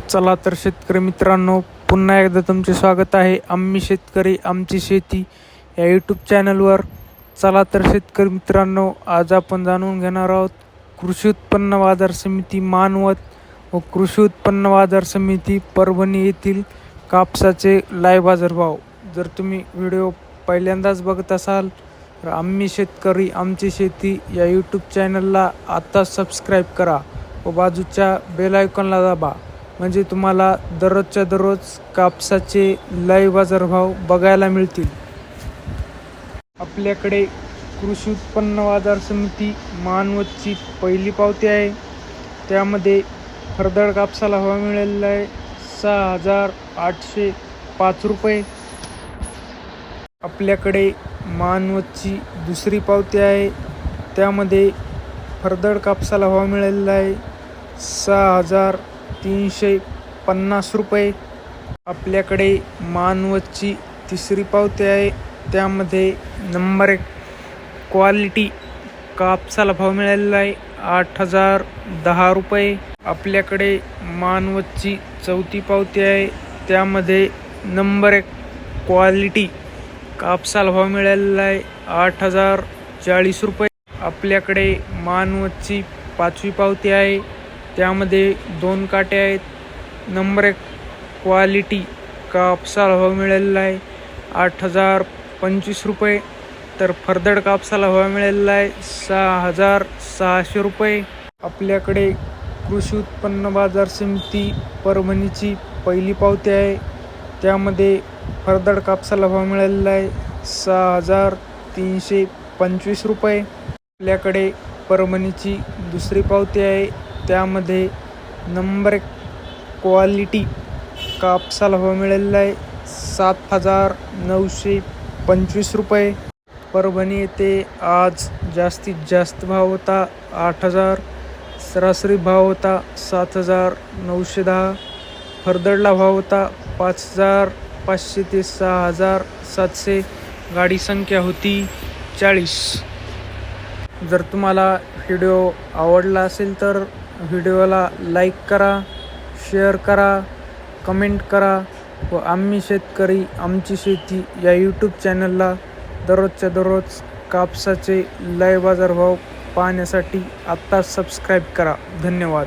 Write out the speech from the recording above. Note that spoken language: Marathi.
चला तर शेतकरी मित्रांनो, पुन्हा एकदा तुमचे स्वागत आहे आम्ही शेतकरी आमची शेती या यूट्यूब चॅनलवर. चला तर शेतकरी मित्रांनो, आज आपण जाणून घेणार आहोत कृषी उत्पन्न बाजार समिती मानवत व कृषी उत्पन्न बाजार समिती परभणी येथील कापसाचे लाईव्ह बाजारभाव. जर तुम्ही व्हिडिओ पहिल्यांदाच बघत असाल तर आम्ही शेतकरी आमची शेती या यूट्यूब चॅनलला आत्ताच सबस्क्राईब करा व बाजूच्या बेल आयकॉनला दाबा, म्हणजे तुम्हाला दररोजच्या दररोज कापसाचे लाईव्ह बाजारभाव बघायला मिळतील. आपल्याकडे कृषी उत्पन्न बाजार समिती मानवतची पहिली पावती आहे. त्यामध्ये फरदड कापसाला भाव मिळालेला आहे 6,805 रुपये. आपल्याकडे मानवतची दुसरी पावती आहे. त्यामध्ये फरदड कापसाला भाव मिळालेला आहे 6,350 रुपये. आपल्याकडे मानवतची तिसरी पावती आहे. त्यामध्ये नंबर 1 क्वालिटी कापसाला भाव मिळालेला आहे 8,010 रुपये. आपल्याकडे मानवतची चौथी पावती आहे. त्यामध्ये नंबर 1 क्वालिटी कापसाला भाव मिळालेला आहे 8,040 रुपये. आपल्याकडे मानवतची पाचवी पावती आहे. त्यामध्ये 2 काटे आहेत. नंबर 1 क्वालिटी कापसाला भाव मिळालेला आहे 8,025 रुपये. तर फरदड कापसाला भाव मिळालेला आहे 6,600 रुपये. आपल्याकडे कृषी उत्पन्न बाजार समिती परभणीची पहिली पावती आहे. त्यामध्ये फरदड कापसाला भाव मिळालेला आहे 6,325 रुपये. आपल्याकडे परभणीची दुसरी पावती आहे. त्यामध्ये नंबर 1 क्वालिटी कापसाला भाव मिळालेला आहे 7,925 रुपये. परभणी येथे आज जास्तीत जास्त भाव होता 8,000, सरासरी भाव होता 7,910. फरदडला भाव होता 5,500 ते 6,700. गाडी संख्या होती 40. जर तुम्हाला व्हिडिओ आवडला असेल तर व्हिडिओला लाईक करा, शेअर करा, कमेंट करा व आम्ही शेतकरी आमची शेती या यूट्यूब चॅनलला दररोजच्या दररोज कापसाचे लाईव्ह बाजारभाव पाहण्यासाठी आत्ताच सबस्क्राईब करा. धन्यवाद.